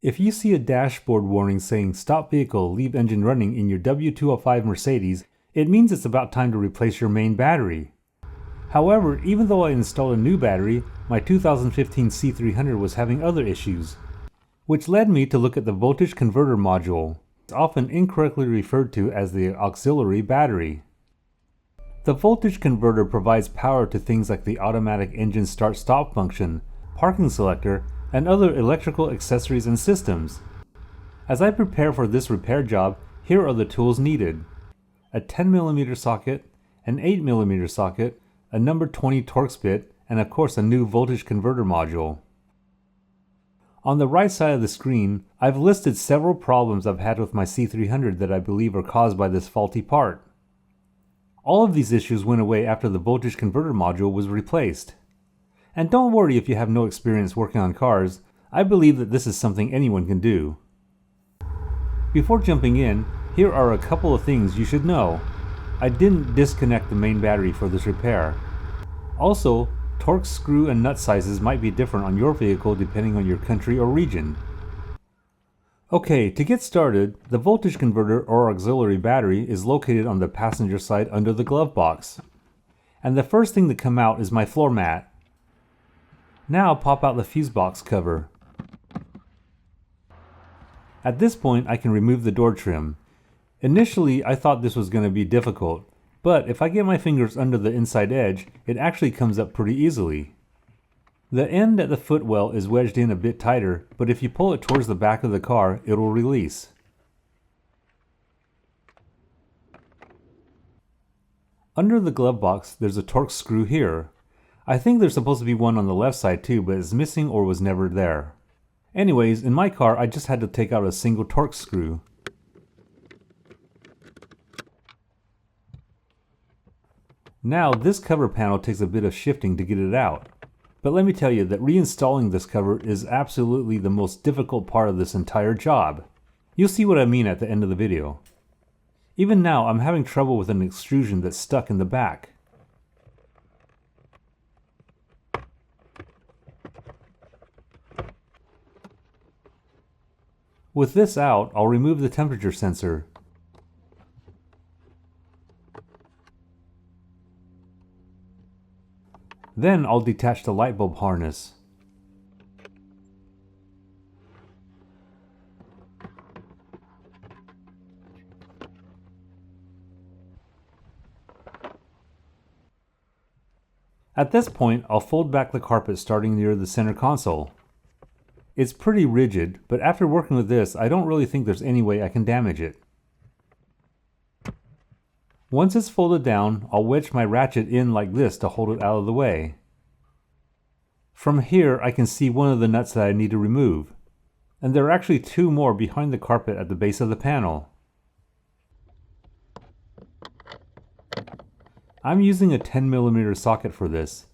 If you see a dashboard warning saying "Stop vehicle, leave engine running" in your W205 Mercedes, it means it's about time to replace your main battery. However, even though I installed a new battery, my 2015 C300 was having other issues, which led me to look at the voltage converter module, often incorrectly referred to as the auxiliary battery. The voltage converter provides power to things like the automatic engine start-stop function, parking selector, and other electrical accessories and systems. As I prepare for this repair job, here are the tools needed: a 10mm socket, an 8mm socket, a number 20 Torx bit, and of course a new voltage converter module. On the right side of the screen, I've listed several problems I've had with my C300 that I believe are caused by this faulty part. All of these issues went away after the voltage converter module was replaced. And don't worry if you have no experience working on cars, I believe that this is something anyone can do. Before jumping in, here are a couple of things you should know. I didn't disconnect the main battery for this repair. Also, Torx screw and nut sizes might be different on your vehicle depending on your country or region. Okay, to get started, the voltage converter or auxiliary battery is located on the passenger side under the glove box. And the first thing to come out is my floor mat. Now pop out the fuse box cover. At this point I can remove the door trim. Initially I thought this was going to be difficult, but if I get my fingers under the inside edge, it actually comes up pretty easily. The end at the footwell is wedged in a bit tighter, but if you pull it towards the back of the car, it will release. Under the glove box, there's a Torx screw here. I think there's supposed to be one on the left side too, but it's missing or was never there. Anyways, in my car I just had to take out a single Torx screw. Now this cover panel takes a bit of shifting to get it out. But let me tell you that reinstalling this cover is absolutely the most difficult part of this entire job. You'll see what I mean at the end of the video. Even now I'm having trouble with an extrusion that's stuck in the back. With this out, I'll remove the temperature sensor. Then I'll detach the light bulb harness. At this point, I'll fold back the carpet starting near the center console. It's pretty rigid, but after working with this, I don't really think there's any way I can damage it. Once it's folded down, I'll wedge my ratchet in like this to hold it out of the way. From here, I can see one of the nuts that I need to remove. And there are actually two more behind the carpet at the base of the panel. I'm using a 10mm socket for this.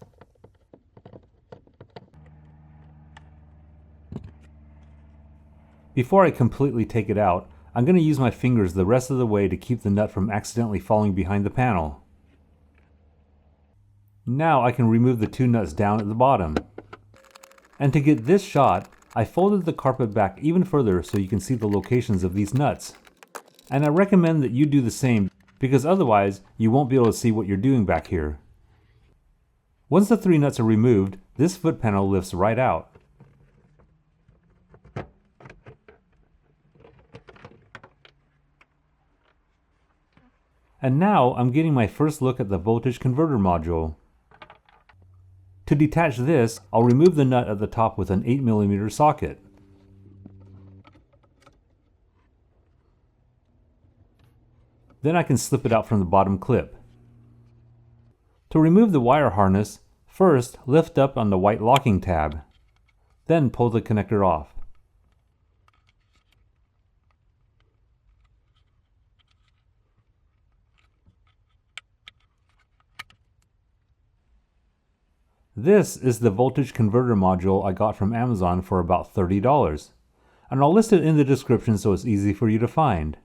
Before I completely take it out, I'm going to use my fingers the rest of the way to keep the nut from accidentally falling behind the panel. Now I can remove the two nuts down at the bottom. And to get this shot, I folded the carpet back even further so you can see the locations of these nuts. And I recommend that you do the same, because otherwise you won't be able to see what you're doing back here. Once the three nuts are removed, this foot panel lifts right out. And now I'm getting my first look at the voltage converter module. To detach this, I'll remove the nut at the top with an 8mm socket. Then I can slip it out from the bottom clip. To remove the wire harness, first lift up on the white locking tab. Then pull the connector off. This is the voltage converter module I got from Amazon for about $30, and I'll list it in the description so it's easy for you to find.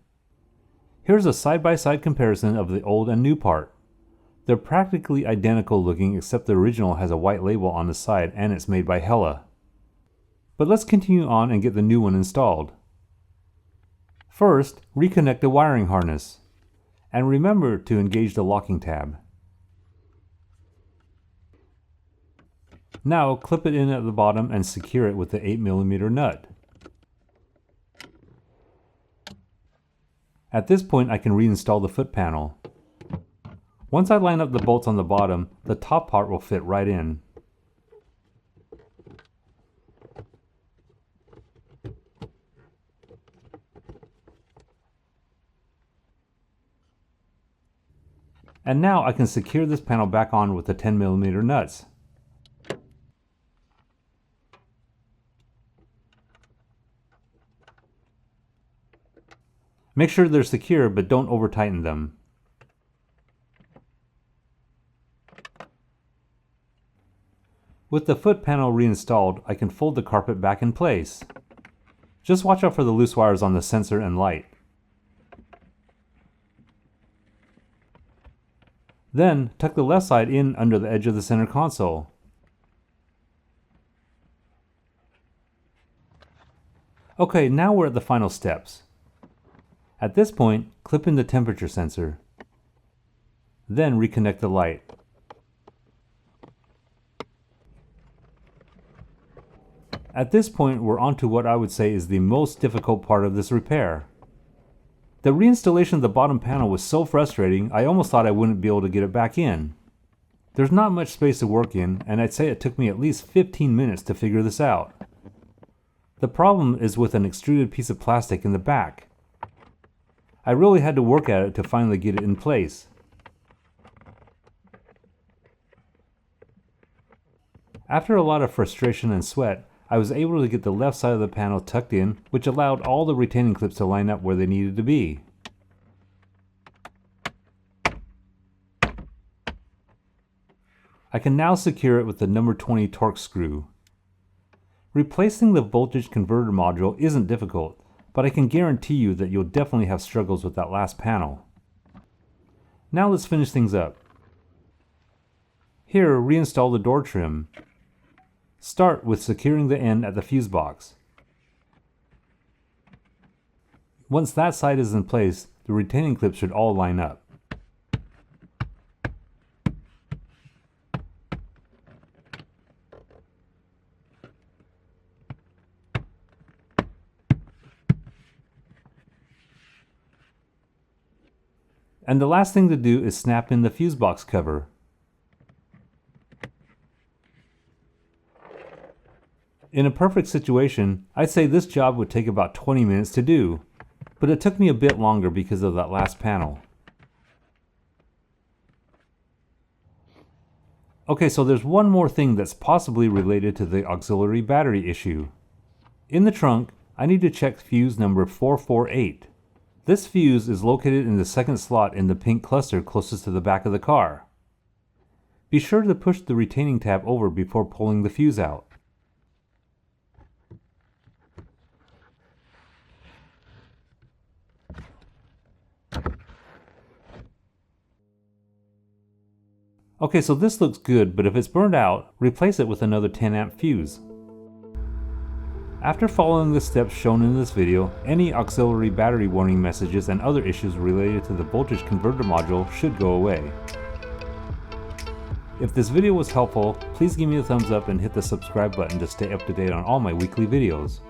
Here's a side-by-side comparison of the old and new part. They're practically identical looking except the original has a white label on the side and it's made by Hella. But let's continue on and get the new one installed. First, reconnect the wiring harness. And remember to engage the locking tab. Now clip it in at the bottom and secure it with the 8mm nut. At this point I can reinstall the foot panel. Once I line up the bolts on the bottom, the top part will fit right in. And now I can secure this panel back on with the 10mm nuts. Make sure they're secure, but don't over tighten them. With the foot panel reinstalled, I can fold the carpet back in place. Just watch out for the loose wires on the sensor and light. Then, tuck the left side in under the edge of the center console. Okay, now we're at the final steps. At this point, clip in the temperature sensor. Then reconnect the light. At this point, we're on to what I would say is the most difficult part of this repair. The reinstallation of the bottom panel was so frustrating, I almost thought I wouldn't be able to get it back in. There's not much space to work in, and I'd say it took me at least 15 minutes to figure this out. The problem is with an extruded piece of plastic in the back. I really had to work at it to finally get it in place. After a lot of frustration and sweat, I was able to get the left side of the panel tucked in, which allowed all the retaining clips to line up where they needed to be. I can now secure it with the number 20 Torx screw. Replacing the voltage converter module isn't difficult, but I can guarantee you that you'll definitely have struggles with that last panel. Now let's finish things up. Here, reinstall the door trim. Start with securing the end at the fuse box. Once that side is in place, the retaining clips should all line up. And the last thing to do is snap in the fuse box cover. In a perfect situation, I'd say this job would take about 20 minutes to do, but it took me a bit longer because of that last panel. Okay, so there's one more thing that's possibly related to the auxiliary battery issue. In the trunk, I need to check fuse number 448. This fuse is located in the second slot in the pink cluster closest to the back of the car. Be sure to push the retaining tab over before pulling the fuse out. Okay, so this looks good, but if it's burned out, replace it with another 10 amp fuse. After following the steps shown in this video, any auxiliary battery warning messages and other issues related to the voltage converter module should go away. If this video was helpful, please give me a thumbs up and hit the subscribe button to stay up to date on all my weekly videos.